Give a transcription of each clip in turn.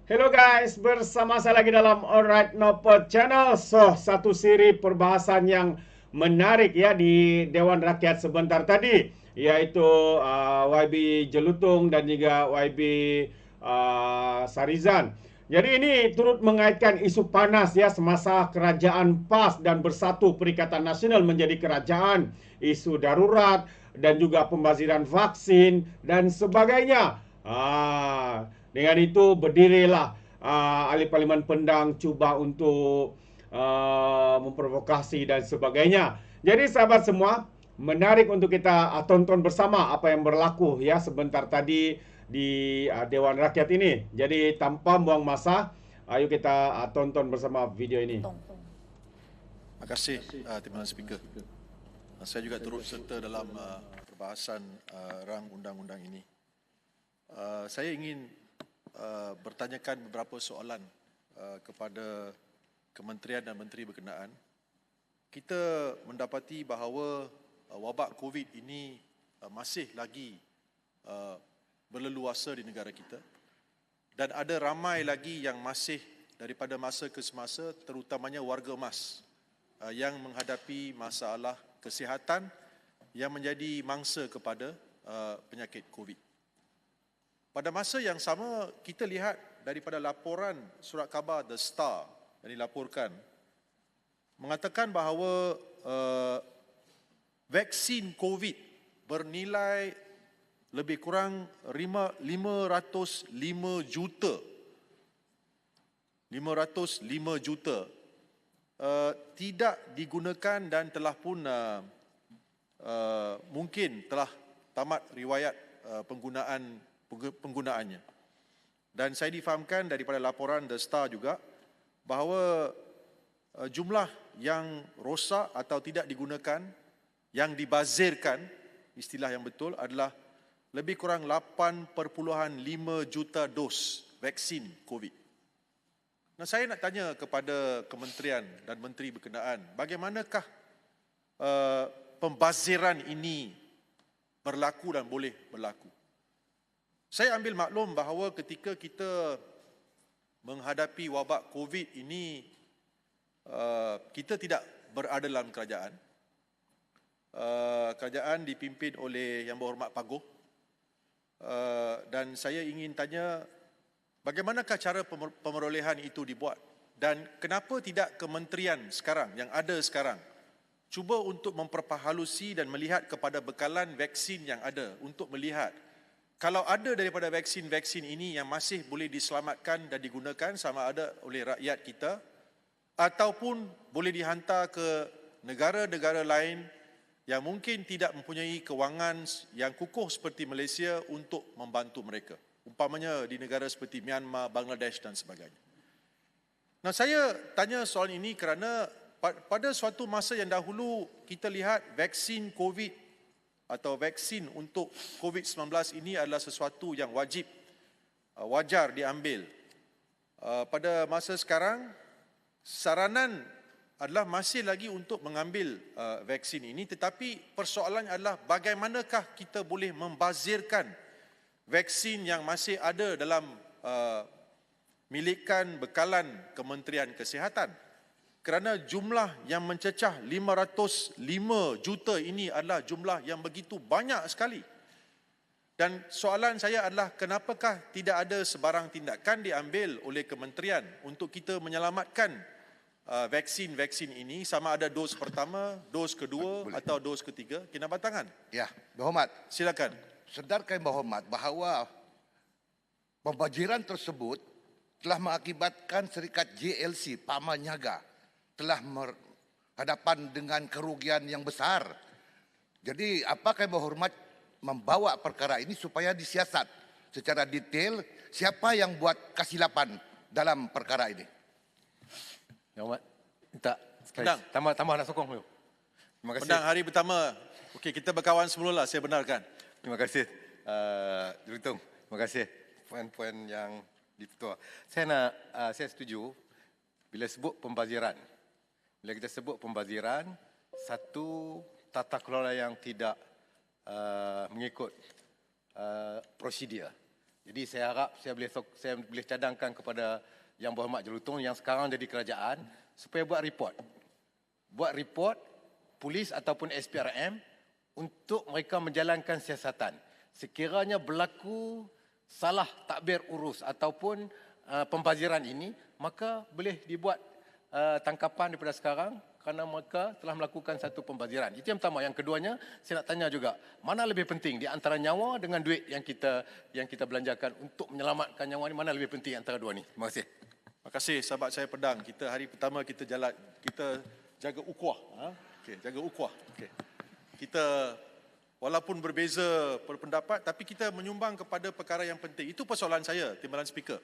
Hello guys, bersama saya lagi dalam Alright Nopod Channel. Satu siri perbahasan yang menarik ya di Dewan Rakyat sebentar tadi, yaitu YB Jelutung dan juga YB Sarizan. Jadi ini turut mengaitkan isu panas ya semasa kerajaan PAS dan Bersatu Perikatan Nasional menjadi kerajaan, isu darurat dan juga pembaziran vaksin dan sebagainya. Dengan itu berdirilah ahli Parlimen Pendang cuba untuk memprovokasi dan sebagainya. Jadi sahabat semua, menarik untuk kita tonton bersama apa yang berlaku ya sebentar tadi di Dewan Rakyat ini. Jadi tanpa buang masa, ayo kita tonton bersama video ini. Terima kasih Timbalan Speaker. Saya juga turut serta dalam perbahasan rang undang-undang ini. Saya ingin bertanyakan beberapa soalan kepada kementerian dan menteri berkenaan. Kita mendapati bahawa wabak COVID ini masih lagi berleluasa di negara kita dan ada ramai lagi yang masih daripada masa ke semasa, terutamanya warga emas yang menghadapi masalah kesihatan yang menjadi mangsa kepada penyakit COVID. Pada masa yang sama, kita lihat daripada laporan surat khabar The Star yang dilaporkan, mengatakan bahawa vaksin COVID bernilai lebih kurang 505 juta. 505 juta tidak digunakan dan telah pun mungkin telah tamat riwayat penggunaannya. Dan saya difahamkan daripada laporan The Star juga bahawa jumlah yang rosak atau tidak digunakan, yang dibazirkan, istilah yang betul adalah lebih kurang 8.5 juta dos vaksin COVID. Nah, saya nak tanya kepada kementerian dan menteri berkenaan, bagaimanakah pembaziran ini berlaku dan boleh berlaku? Saya ambil maklum bahawa ketika kita menghadapi wabak COVID ini, kita tidak berada dalam kerajaan. Kerajaan dipimpin oleh Yang Berhormat Paguh. Dan saya ingin tanya, bagaimanakah cara pemerolehan itu dibuat? Dan kenapa tidak kementerian sekarang, yang ada sekarang, cuba untuk memperpahalusi dan melihat kepada bekalan vaksin yang ada untuk melihat kalau ada daripada vaksin-vaksin ini yang masih boleh diselamatkan dan digunakan sama ada oleh rakyat kita ataupun boleh dihantar ke negara-negara lain yang mungkin tidak mempunyai kewangan yang kukuh seperti Malaysia untuk membantu mereka. Umpamanya di negara seperti Myanmar, Bangladesh dan sebagainya. Nah, saya tanya soal ini kerana pada suatu masa yang dahulu kita lihat vaksin COVID atau vaksin untuk COVID-19 ini adalah sesuatu yang wajib, wajar diambil. Pada masa sekarang, saranan adalah masih lagi untuk mengambil vaksin ini, tetapi persoalannya adalah bagaimanakah kita boleh membazirkan vaksin yang masih ada dalam milikan bekalan Kementerian Kesihatan. Kerana jumlah yang mencecah 505 juta ini adalah jumlah yang begitu banyak sekali. Dan soalan saya adalah kenapakah tidak ada sebarang tindakan diambil oleh kementerian untuk kita menyelamatkan vaksin-vaksin ini, sama ada dos pertama, dos kedua atau dos ketiga, kinabatangan. Ya, Berhormat. Silakan. Sedarkan Berhormat bahawa pembaziran tersebut telah mengakibatkan syarikat JLC Pamanyaga telah berhadapan dengan kerugian yang besar. Jadi apakah Yang Berhormat membawa perkara ini supaya disiasat secara detail siapa yang buat kesilapan dalam perkara ini? Yang Berhormat, minta Pendang. tambah nak sokong tu. Terima kasih. Pendang hari pertama. Okey, kita berkawan semulalah, saya benarkan. Terima kasih. Jelutung, terima kasih poin-poin yang diketua. Saya setuju bila sebut pembaziran. Bila kita sebut pembaziran, satu tata kelola yang tidak mengikut prosedur. Jadi saya harap saya boleh cadangkan kepada Yang Berhormat Jelutong yang sekarang jadi kerajaan supaya buat report. Buat report polis ataupun SPRM untuk mereka menjalankan siasatan. Sekiranya berlaku salah takbir urus ataupun pembaziran ini, maka boleh dibuat tangkapan daripada sekarang kerana mereka telah melakukan satu pembaziran. Itu yang pertama. Yang keduanya, saya nak tanya juga, mana lebih penting di antara nyawa dengan duit yang kita belanjakan untuk menyelamatkan nyawa ni, mana lebih penting antara dua ni? Terima kasih. Terima kasih sahabat saya Pedang. Kita hari pertama kita jalan, kita jaga ukhuwah. Okey, jaga ukhuwah. Okey. Kita walaupun berbeza berpendapat tapi kita menyumbang kepada perkara yang penting. Itu persoalan saya, Timbalan Speaker.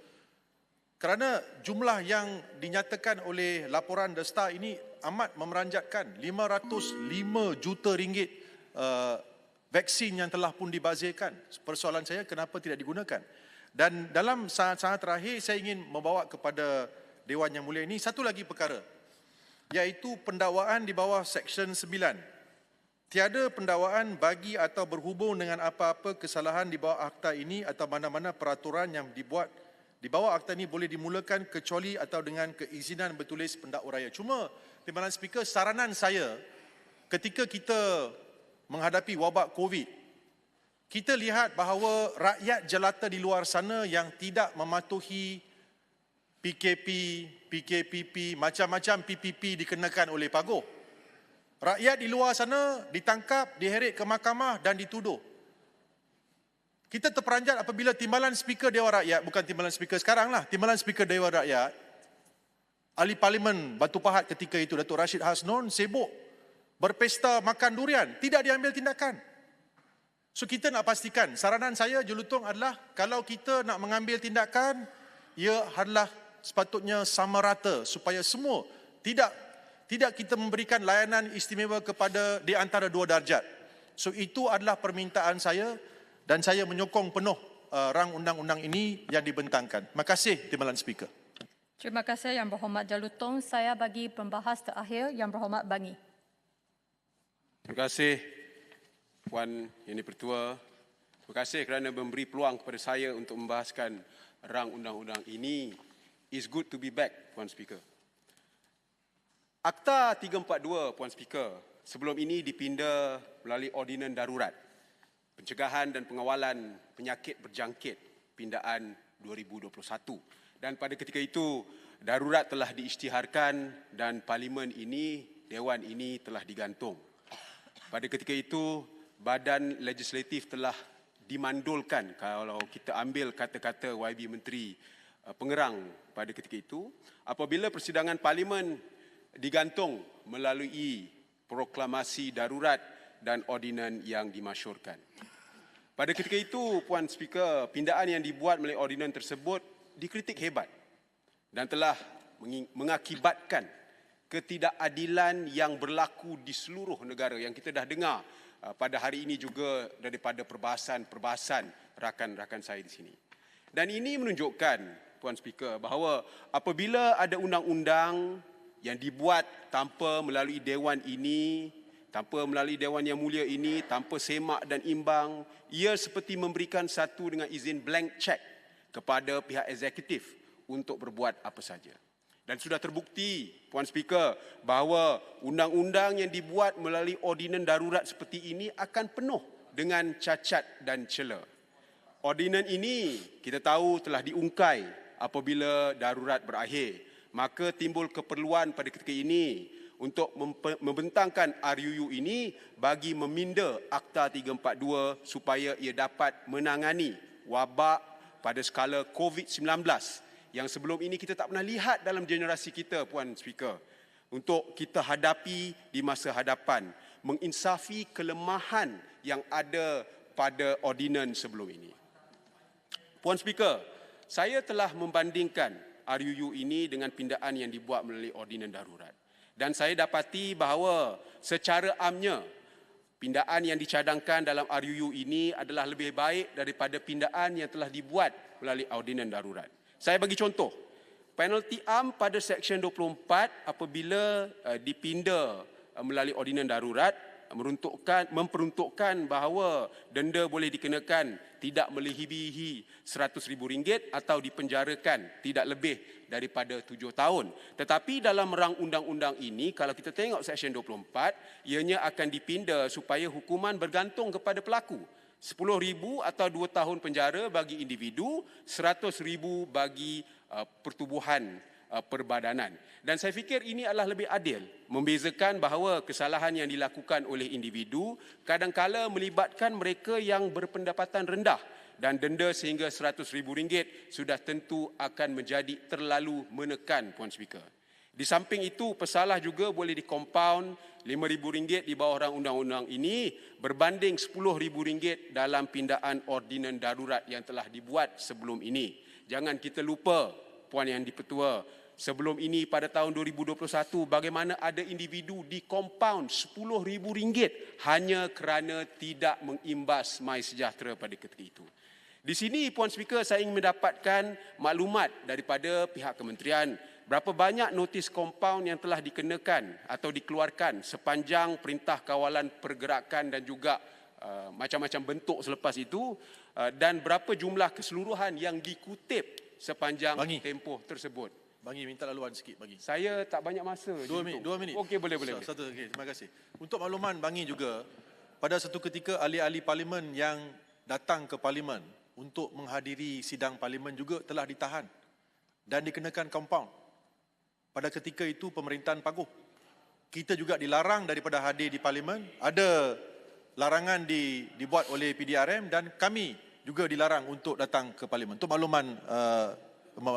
Kerana jumlah yang dinyatakan oleh laporan The Star ini amat memeranjatkan. 505 juta ringgit vaksin yang telah pun dibazirkan. Persoalan saya, kenapa tidak digunakan? Dan dalam saat-saat terakhir saya ingin membawa kepada Dewan Yang Mulia ini satu lagi perkara, iaitu pendakwaan di bawah Seksyen 9. Tiada pendakwaan bagi atau berhubung dengan apa-apa kesalahan di bawah akta ini atau mana-mana peraturan yang dibuat di bawah akta ini boleh dimulakan kecuali atau dengan keizinan bertulis pendakwa raya. Cuma, Timbalan Speaker, saranan saya ketika kita menghadapi wabak COVID, kita lihat bahawa rakyat jelata di luar sana yang tidak mematuhi PKP, PKPP, macam-macam PPP dikenakan oleh Paguh. Rakyat di luar sana ditangkap, diheret ke mahkamah dan dituduh. Kita terperanjat apabila Timbalan Speaker Dewan Rakyat, bukan Timbalan Speaker sekarang lah, Timbalan Speaker Dewan Rakyat, Ahli Parlimen Batu Pahat ketika itu, Datuk Rashid Hasnon, sibuk berpesta makan durian, tidak diambil tindakan. So kita nak pastikan, saranan saya Jelutong adalah kalau kita nak mengambil tindakan, ia adalah sepatutnya sama rata supaya semua tidak kita memberikan layanan istimewa kepada di antara dua darjat. So itu adalah permintaan saya dan saya menyokong penuh rang undang-undang ini yang dibentangkan. Terima kasih, Timbalan Speaker. Terima kasih Yang Berhormat Jelutong. Saya bagi pembahas terakhir Yang Berhormat Bangi. Terima kasih Puan Yang Dipertua. Terima kasih kerana memberi peluang kepada saya untuk membahaskan rang undang-undang ini. It's good to be back, Puan Speaker. Akta 342, Puan Speaker, sebelum ini dipinda melalui ordinan darurat pencegahan dan pengawalan penyakit berjangkit pindaan 2021. Dan pada ketika itu, darurat telah diisytiharkan dan parlimen ini, Dewan ini telah digantung. Pada ketika itu, badan legislatif telah dimandulkan, kalau kita ambil kata-kata YB Menteri Pengerang pada ketika itu, apabila persidangan parlimen digantung melalui proklamasi darurat dan ordinan yang dimasyurkan. Pada ketika itu, Puan Speaker, pindaan yang dibuat melalui ordinan tersebut dikritik hebat dan telah mengakibatkan ketidakadilan yang berlaku di seluruh negara yang kita dah dengar pada hari ini juga daripada perbahasan rakan-rakan saya di sini. Dan ini menunjukkan, Puan Speaker, bahawa apabila ada undang-undang yang dibuat tanpa melalui Dewan ini, tanpa melalui Dewan Yang Mulia ini, tanpa semak dan imbang, ia seperti memberikan satu dengan izin blank check kepada pihak eksekutif untuk berbuat apa saja. Dan sudah terbukti, Puan Speaker, bahawa undang-undang yang dibuat melalui ordinan darurat seperti ini akan penuh dengan cacat dan celah. Ordinan ini kita tahu telah diungkai apabila darurat berakhir. Maka timbul keperluan pada ketika ini untuk membentangkan RUU ini bagi meminda Akta 342 supaya ia dapat menangani wabak pada skala COVID-19 yang sebelum ini kita tak pernah lihat dalam generasi kita, Puan Speaker, untuk kita hadapi di masa hadapan, menginsafi kelemahan yang ada pada ordinan sebelum ini. Puan Speaker, saya telah membandingkan RUU ini dengan pindaan yang dibuat melalui ordinan darurat. Dan saya dapati bahawa secara amnya, pindaan yang dicadangkan dalam RUU ini adalah lebih baik daripada pindaan yang telah dibuat melalui ordinan darurat. Saya bagi contoh, penalti am pada Seksyen 24 apabila dipinda melalui ordinan darurat, memperuntukkan bahawa denda boleh dikenakan tidak melebihi RM100,000 atau dipenjarakan tidak lebih daripada 7 tahun. Tetapi dalam rang undang-undang ini, kalau kita tengok Seksyen 24, ianya akan dipinda supaya hukuman bergantung kepada pelaku. RM10,000 atau 2 tahun penjara bagi individu, RM100,000 bagi pertubuhan perbadanan. Dan saya fikir ini adalah lebih adil, membezakan bahawa kesalahan yang dilakukan oleh individu kadang-kala melibatkan mereka yang berpendapatan rendah, dan denda sehingga RM100,000 sudah tentu akan menjadi terlalu menekan, Puan Speaker. Di samping itu, pesalah juga boleh dikompaun RM5,000 di bawah rang undang-undang ini berbanding RM10,000 dalam pindaan ordinan darurat yang telah dibuat sebelum ini. Jangan kita lupa, Puan Yang Dipertua, sebelum ini pada tahun 2021 bagaimana ada individu dikompaun RM10,000 hanya kerana tidak mengimbas MySejahtera pada ketika itu. Di sini, Puan Speaker, saya ingin mendapatkan maklumat daripada pihak kementerian berapa banyak notis kompaun yang telah dikenakan atau dikeluarkan sepanjang Perintah Kawalan Pergerakan dan juga macam-macam bentuk selepas itu, dan berapa jumlah keseluruhan yang dikutip sepanjang tempoh tersebut. Bangi, minta laluan sikit bagi. Saya tak banyak masa. 2 minit. Okey, boleh. Satu, okay, terima kasih. Untuk makluman Bangi juga, pada satu ketika ahli-ahli parlimen yang datang ke parlimen untuk menghadiri sidang parlimen juga telah ditahan dan dikenakan kompaun. Pada ketika itu pemerintahan Paguh. Kita juga dilarang daripada hadir di parlimen. Ada larangan dibuat oleh PDRM dan kami juga dilarang untuk datang ke parlimen. Untuk makluman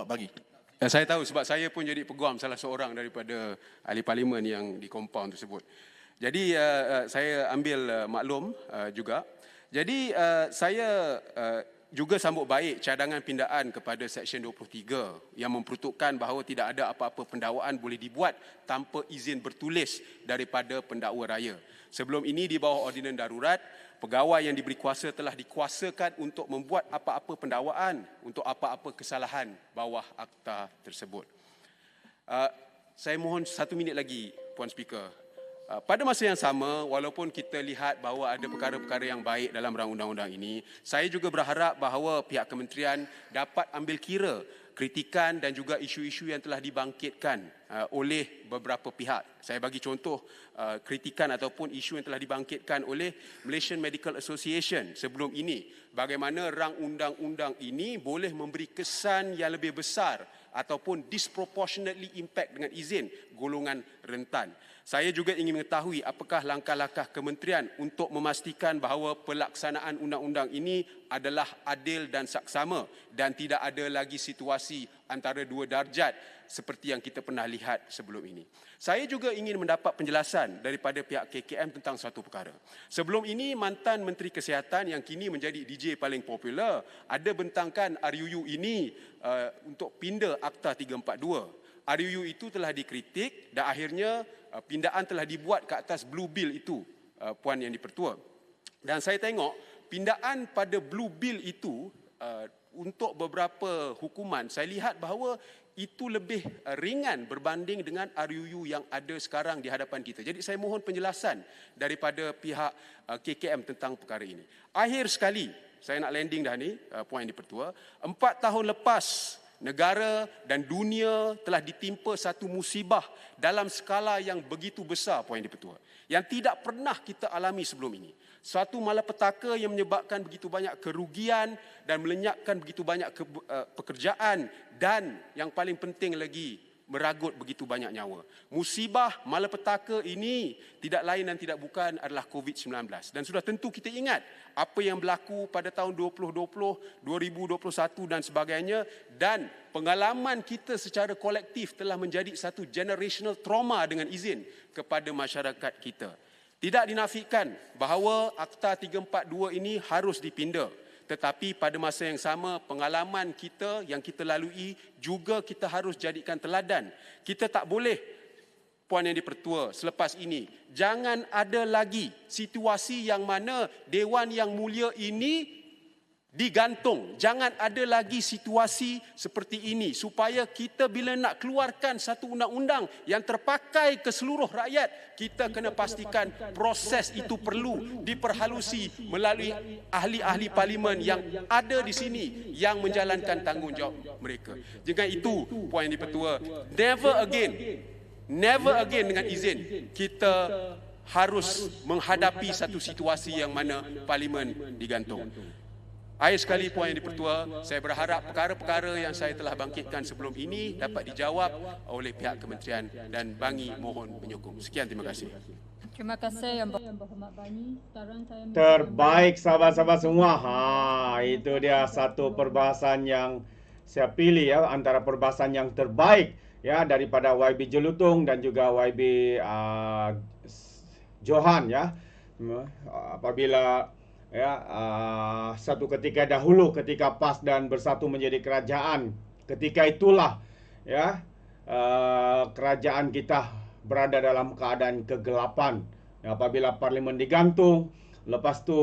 Bangi. Saya tahu sebab saya pun jadi peguam salah seorang daripada ahli parlimen yang di kompaun tersebut. Jadi saya ambil maklum juga. Jadi saya juga sambut baik cadangan pindaan kepada Seksyen 23 yang memperuntukkan bahawa tidak ada apa-apa pendakwaan boleh dibuat tanpa izin bertulis daripada pendakwa raya. Sebelum ini di bawah ordinan darurat, pegawai yang diberi kuasa telah dikuasakan untuk membuat apa-apa pendakwaan untuk apa-apa kesalahan bawah akta tersebut. Saya mohon 1 minit lagi, Puan Speaker. Pada masa yang sama, walaupun kita lihat bahawa ada perkara-perkara yang baik dalam rang undang-undang ini, saya juga berharap bahawa pihak kementerian dapat ambil kira kritikan dan juga isu-isu yang telah dibangkitkan oleh beberapa pihak. Saya bagi contoh kritikan ataupun isu yang telah dibangkitkan oleh Malaysian Medical Association sebelum ini. Bagaimana rang undang-undang ini boleh memberi kesan yang lebih besar ataupun disproportionately impact dengan izin golongan rentan. Saya juga ingin mengetahui apakah langkah-langkah kementerian untuk memastikan bahawa pelaksanaan undang-undang ini adalah adil dan saksama dan tidak ada lagi situasi antara dua darjat seperti yang kita pernah lihat sebelum ini. Saya juga ingin mendapat penjelasan daripada pihak KKM tentang satu perkara. Sebelum ini, mantan Menteri Kesihatan yang kini menjadi DJ paling popular ada bentangkan RUU ini untuk pinda Akta 342. RUU itu telah dikritik dan akhirnya pindaan telah dibuat ke atas Blue Bill itu, Puan Yang Dipertua. Dan saya tengok pindaan pada Blue Bill itu untuk beberapa hukuman, saya lihat bahawa itu lebih ringan berbanding dengan RUU yang ada sekarang di hadapan kita. Jadi saya mohon penjelasan daripada pihak KKM tentang perkara ini. Akhir sekali, saya nak landing dah ni, Puan Yang Dipertua, 4 tahun lepas negara dan dunia telah ditimpa satu musibah dalam skala yang begitu besar, Puan Yang Dipertua, yang tidak pernah kita alami sebelum ini. Suatu malapetaka yang menyebabkan begitu banyak kerugian dan melenyapkan begitu banyak pekerjaan dan yang paling penting lagi, meragut begitu banyak nyawa. Musibah malapetaka ini tidak lain dan tidak bukan adalah COVID-19. Dan sudah tentu kita ingat apa yang berlaku pada tahun 2020, 2021 dan sebagainya, dan pengalaman kita secara kolektif telah menjadi satu generational trauma dengan izin kepada masyarakat kita. Tidak dinafikan bahawa Akta 342 ini harus dipinda. Tetapi pada masa yang sama, pengalaman kita yang kita lalui juga kita harus jadikan teladan. Kita tak boleh, Puan Yang Dipertua, selepas ini, jangan ada lagi situasi yang mana Dewan Yang Mulia ini digantung. Jangan ada lagi situasi seperti ini supaya kita bila nak keluarkan satu undang-undang yang terpakai ke seluruh rakyat, kita kena pastikan proses itu perlu diperhalusi melalui ahli-ahli parlimen yang ada di sini yang menjalankan tanggungjawab mereka. Dengan itu, Puan Yang di-Pertua, never again dengan izin kita harus menghadapi satu situasi yang mana parlimen digantung. Akhir sekali Puan Yang di-Pertua, saya berharap perkara-perkara yang saya telah bangkitkan sebelum ini dapat dijawab oleh pihak kementerian dan Bangi mohon menyokong. Sekian, terima kasih. Terima kasih Yang Berhormat Bani. Sekarang saya Terbaik sahabat-sahabat semua. Itu dia satu perbahasan yang saya pilih ya, antara perbahasan yang terbaik ya daripada YB Jelutong dan juga YB Johan ya. Apabila ya satu ketika dahulu ketika PAS dan Bersatu menjadi kerajaan, ketika itulah ya kerajaan kita berada dalam keadaan kegelapan. Ya, apabila parlimen digantung, lepas tu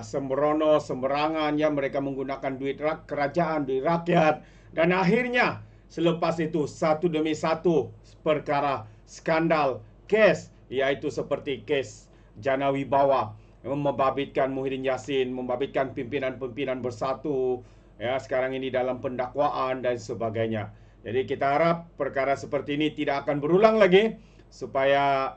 sembrono sembarangan ya, mereka menggunakan duit kerajaan, duit rakyat, dan akhirnya selepas itu satu demi satu perkara skandal kes, iaitu seperti kes Jana Wibawa, membabitkan Muhyiddin Yassin, membabitkan pimpinan-pimpinan Bersatu ya sekarang ini dalam pendakwaan dan sebagainya. Jadi kita harap perkara seperti ini tidak akan berulang lagi supaya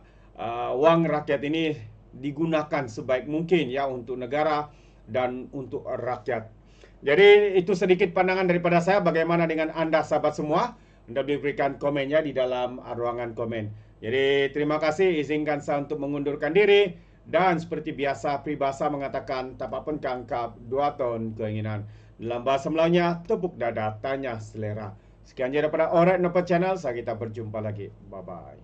wang rakyat ini digunakan sebaik mungkin ya untuk negara dan untuk rakyat. Jadi itu sedikit pandangan daripada saya. Bagaimana dengan anda sahabat semua? Anda berikan komennya di dalam ruangan komen. Jadi terima kasih, izinkan saya untuk mengundurkan diri. Dan seperti biasa, peribahasa mengatakan tapak pengkangkap 2 ton keinginan. Dalam bahasa Melayunya, tepuk dada, tanya selera. Sekian je daripada Alright Nampak Channel. Saya kita berjumpa lagi. Bye-bye.